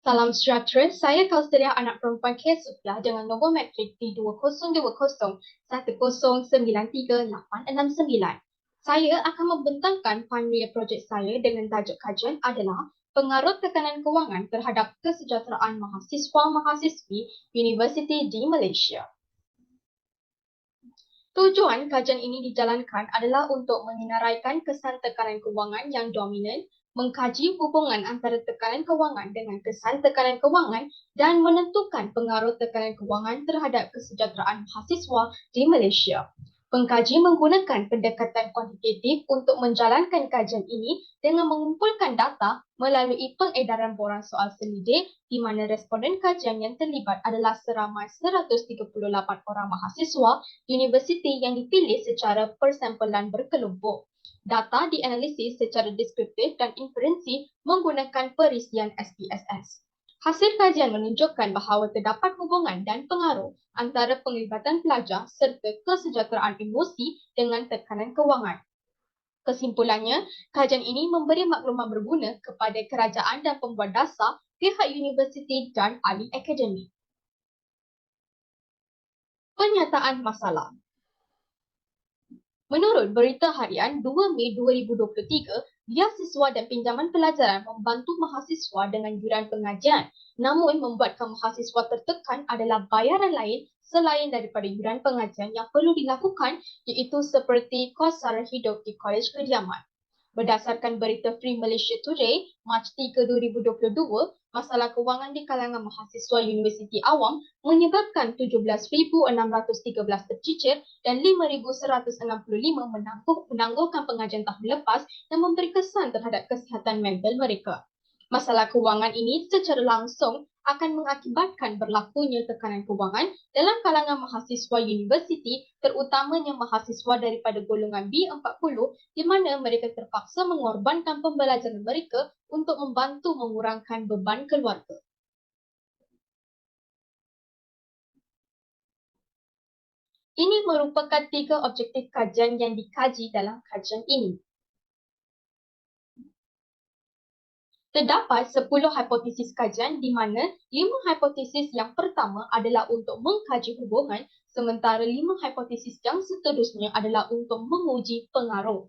Salam sejahtera, saya Kausaria anak perempuan K. Sufia dengan nombor matrik D2020-1093869. Saya akan membentangkan panel projek saya dengan tajuk kajian adalah pengaruh tekanan kewangan terhadap kesejahteraan mahasiswa-mahasiswi universiti di Malaysia. Tujuan kajian ini dijalankan adalah untuk menyenaraikan kesan tekanan kewangan yang dominan, mengkaji hubungan antara tekanan kewangan dengan kesan tekanan kewangan dan menentukan pengaruh tekanan kewangan terhadap kesejahteraan mahasiswa di Malaysia. Pengkaji menggunakan pendekatan kuantitatif untuk menjalankan kajian ini dengan mengumpulkan data melalui pengedaran borang soal selidik di mana responden kajian yang terlibat adalah seramai 138 orang mahasiswa universiti yang dipilih secara persampulan berkelompok. Data dianalisis secara deskriptif dan inferensi menggunakan perisian SPSS. Hasil kajian menunjukkan bahawa terdapat hubungan dan pengaruh antara penglibatan pelajar serta kesejahteraan emosi dengan tekanan kewangan. Kesimpulannya, kajian ini memberi maklumat berguna kepada kerajaan dan pembuat dasar, pihak universiti dan ahli akademik. Pernyataan masalah. Menurut Berita Harian 2 Mei 2023, beasiswa dan pinjaman pelajaran membantu mahasiswa dengan yuran pengajian. Namun, membuatkan mahasiswa tertekan adalah bayaran lain selain daripada yuran pengajian yang perlu dilakukan, iaitu seperti kos sara hidup di kolej kediaman. Berdasarkan berita Free Malaysia Today, Mac 3, 2022, masalah kewangan di kalangan mahasiswa Universiti Awam menyebabkan 17,613 tercicir dan 5,165 menangguhkan pengajian tahun lepas yang memberi kesan terhadap kesihatan mental mereka. Masalah kewangan ini secara langsung akan mengakibatkan berlakunya tekanan kewangan dalam kalangan mahasiswa universiti, terutamanya mahasiswa daripada golongan B40 di mana mereka terpaksa mengorbankan pembelajaran mereka untuk membantu mengurangkan beban keluarga. Ini merupakan 3 objektif kajian yang dikaji dalam kajian ini. Terdapat 10 hipotesis kajian di mana 5 hipotesis yang pertama adalah untuk mengkaji hubungan, sementara 5 hipotesis yang seterusnya adalah untuk menguji pengaruh.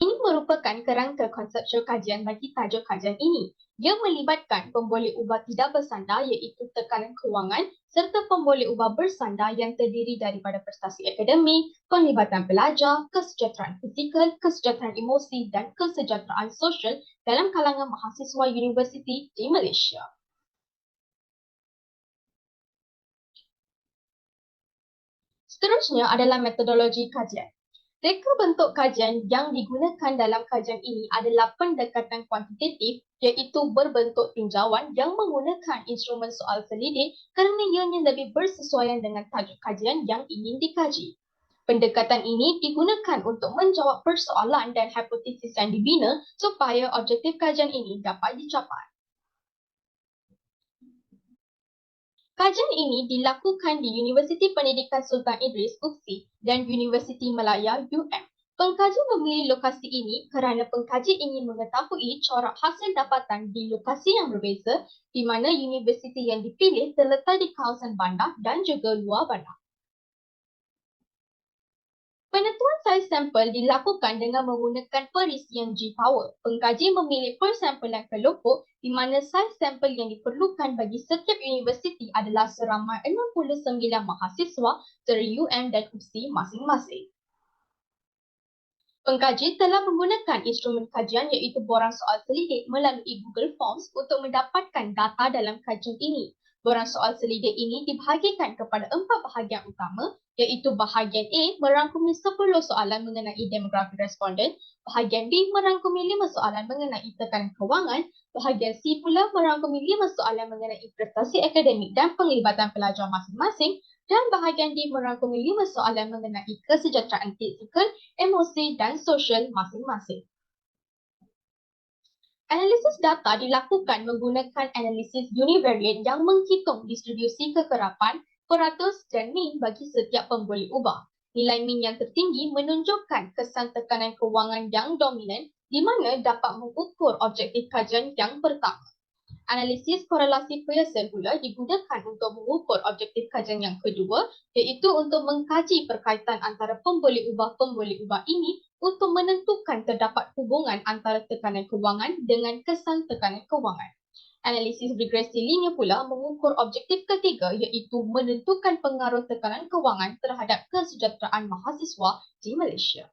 Ini merupakan kerangka konseptual kajian bagi tajuk kajian ini. Ia melibatkan pemboleh ubah tidak bersandar iaitu tekanan kewangan serta pemboleh ubah bersandar yang terdiri daripada prestasi akademik, penglibatan pelajar, kesejahteraan fizikal, kesejahteraan emosi dan kesejahteraan sosial dalam kalangan mahasiswa universiti di Malaysia. Seterusnya adalah metodologi kajian. Reka bentuk kajian yang digunakan dalam kajian ini adalah pendekatan kuantitatif iaitu berbentuk tinjauan yang menggunakan instrumen soal selidik kerana ianya lebih bersesuaian dengan tajuk kajian yang ingin dikaji. Pendekatan ini digunakan untuk menjawab persoalan dan hipotesis yang dibina supaya objektif kajian ini dapat dicapai. Kajian ini dilakukan di Universiti Pendidikan Sultan Idris UPSI dan Universiti Malaya UM. Pengkaji memilih lokasi ini kerana pengkaji ingin mengetahui corak hasil dapatan di lokasi yang berbeza di mana universiti yang dipilih terletak di kawasan bandar dan juga luar bandar. Penentuan saiz sampel dilakukan dengan menggunakan perisian G-Power. Pengkaji memilih persampulan kelompok di mana saiz sampel yang diperlukan bagi setiap universiti adalah seramai 69 mahasiswa dari UM dan UPSI masing-masing. Pengkaji telah menggunakan instrumen kajian iaitu borang soal selidik melalui Google Forms untuk mendapatkan data dalam kajian ini. Borang soal selidik ini dibahagikan kepada 4 bahagian utama iaitu bahagian A merangkumi 10 soalan mengenai demografi responden, bahagian B merangkumi 5 soalan mengenai tekanan kewangan, bahagian C pula merangkumi 5 soalan mengenai prestasi akademik dan penglibatan pelajar masing-masing, dan bahagian D merangkumi 5 soalan mengenai kesejahteraan fizikal, emosi dan sosial masing-masing. Analisis data dilakukan menggunakan analisis univariate yang menghitung distribusi kekerapan, peratus dan mean bagi setiap pemboleh ubah. Nilai mean yang tertinggi menunjukkan kesan tekanan kewangan yang dominan di mana dapat mengukur objektif kajian yang pertama. Analisis korelasi Pearson pula digunakan untuk mengukur objektif kajian yang kedua, iaitu untuk mengkaji perkaitan antara pemboleh ubah ini untuk menentukan terdapat hubungan antara tekanan kewangan dengan kesan tekanan kewangan. Analisis regresi linear pula mengukur objektif ketiga, iaitu menentukan pengaruh tekanan kewangan terhadap kesejahteraan mahasiswa di Malaysia.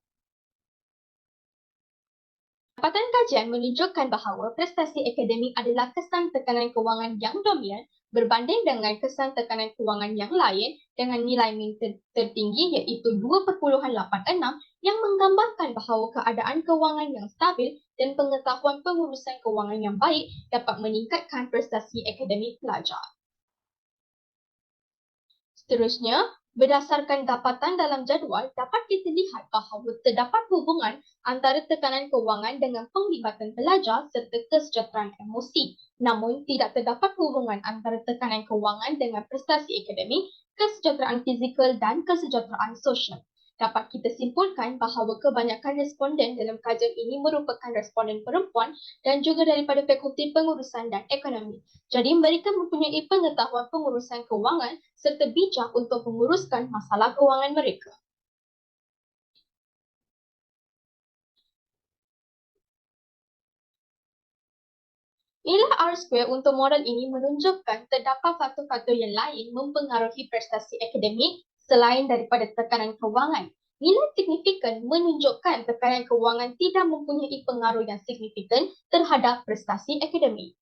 Dapatan kajian menunjukkan bahawa prestasi akademik adalah kesan tekanan kewangan yang dominan berbanding dengan kesan tekanan kewangan yang lain dengan nilai min tertinggi iaitu 2.86 yang menggambarkan bahawa keadaan kewangan yang stabil dan pengetahuan pengurusan kewangan yang baik dapat meningkatkan prestasi akademik pelajar. Seterusnya, berdasarkan dapatan dalam jadual, dapat kita lihat bahawa terdapat hubungan antara tekanan kewangan dengan penglibatan pelajar serta kesejahteraan emosi. Namun, tidak terdapat hubungan antara tekanan kewangan dengan prestasi akademik, kesejahteraan fizikal dan kesejahteraan sosial. Dapat kita simpulkan bahawa kebanyakan responden dalam kajian ini merupakan responden perempuan dan juga daripada Fakulti Pengurusan dan Ekonomi. Jadi mereka mempunyai pengetahuan pengurusan kewangan serta bijak untuk menguruskan masalah kewangan mereka. Nilai R2 untuk model ini menunjukkan terdapat faktor-faktor yang lain mempengaruhi prestasi akademik selain daripada tekanan kewangan. Nilai signifikan menunjukkan tekanan kewangan tidak mempunyai pengaruh yang signifikan terhadap prestasi akademik.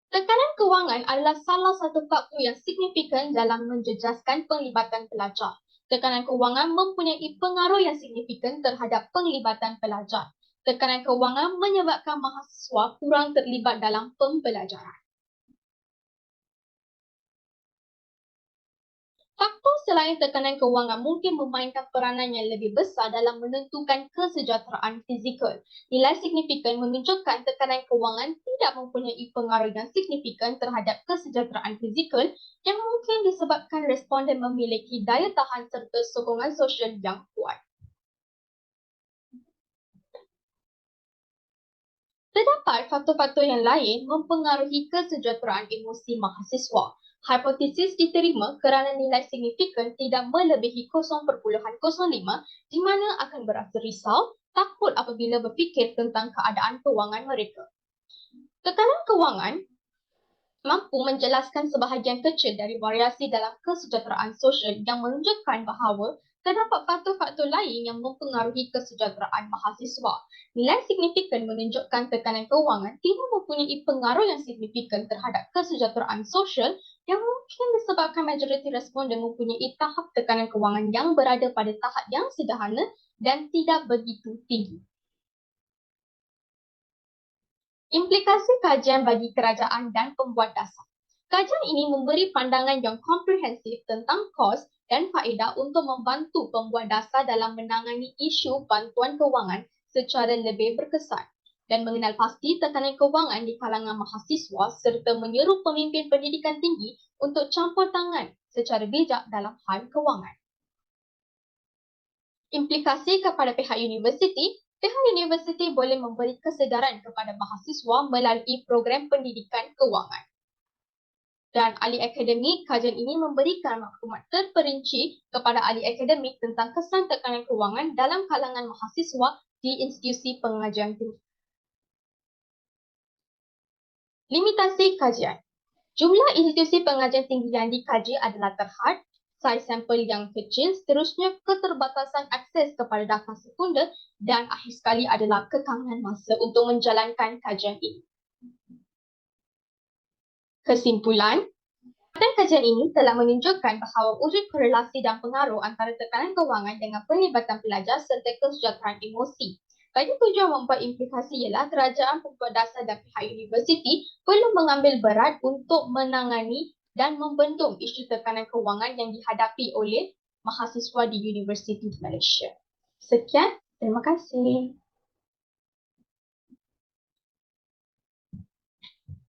Tekanan kewangan adalah salah satu faktor yang signifikan dalam menjejaskan penglibatan pelajar. Tekanan kewangan mempunyai pengaruh yang signifikan terhadap penglibatan pelajar. Tekanan kewangan menyebabkan mahasiswa kurang terlibat dalam pembelajaran. Faktor selain tekanan kewangan mungkin memainkan peranan yang lebih besar dalam menentukan kesejahteraan fizikal. Nilai signifikan menunjukkan tekanan kewangan tidak mempunyai pengaruh yang signifikan terhadap kesejahteraan fizikal yang mungkin disebabkan responden memiliki daya tahan serta sokongan sosial yang kuat. Terdapat faktor-faktor yang lain mempengaruhi kesejahteraan emosi mahasiswa. Hipotesis diterima kerana nilai signifikan tidak melebihi 0.05 di mana akan berasa risau, takut apabila berfikir tentang keadaan kewangan mereka. Tekanan kewangan mampu menjelaskan sebahagian kecil dari variasi dalam kesejahteraan sosial yang menunjukkan bahawa terdapat faktor-faktor lain yang mempengaruhi kesejahteraan mahasiswa. Nilai signifikan menunjukkan tekanan kewangan tidak mempunyai pengaruh yang signifikan terhadap kesejahteraan sosial yang mungkin disebabkan majoriti responden mempunyai tahap tekanan kewangan yang berada pada tahap yang sederhana dan tidak begitu tinggi. Implikasi kajian bagi kerajaan dan pembuat dasar. Kajian ini memberi pandangan yang komprehensif tentang kos dan faedah untuk membantu pembuat dasar dalam menangani isu bantuan kewangan secara lebih berkesan dan mengenal pasti tekanan kewangan di kalangan mahasiswa serta menyeru pemimpin pendidikan tinggi untuk campur tangan secara bijak dalam hal kewangan. Implikasi kepada pihak universiti. Pihak universiti boleh memberi kesedaran kepada mahasiswa melalui program pendidikan kewangan. Dan ahli akademik, kajian ini memberikan maklumat terperinci kepada ahli akademik tentang kesan tekanan kewangan dalam kalangan mahasiswa di institusi pengajian tinggi. Limitasi kajian. Jumlah institusi pengajian tinggi yang dikaji adalah terhad, saiz sampel yang kecil, seterusnya keterbatasan akses kepada data sekunder dan akhir sekali adalah kekangan masa untuk menjalankan kajian ini. Kesimpulan, kajian ini telah menunjukkan bahawa wujud korelasi dan pengaruh antara tekanan kewangan dengan penglibatan pelajar serta kesejahteraan emosi. Bagi tujuan membuat implikasi ialah kerajaan, pembuat dasar dan pihak universiti perlu mengambil berat untuk menangani dan membendung isu tekanan kewangan yang dihadapi oleh mahasiswa di Universiti Malaysia. Sekian, terima kasih.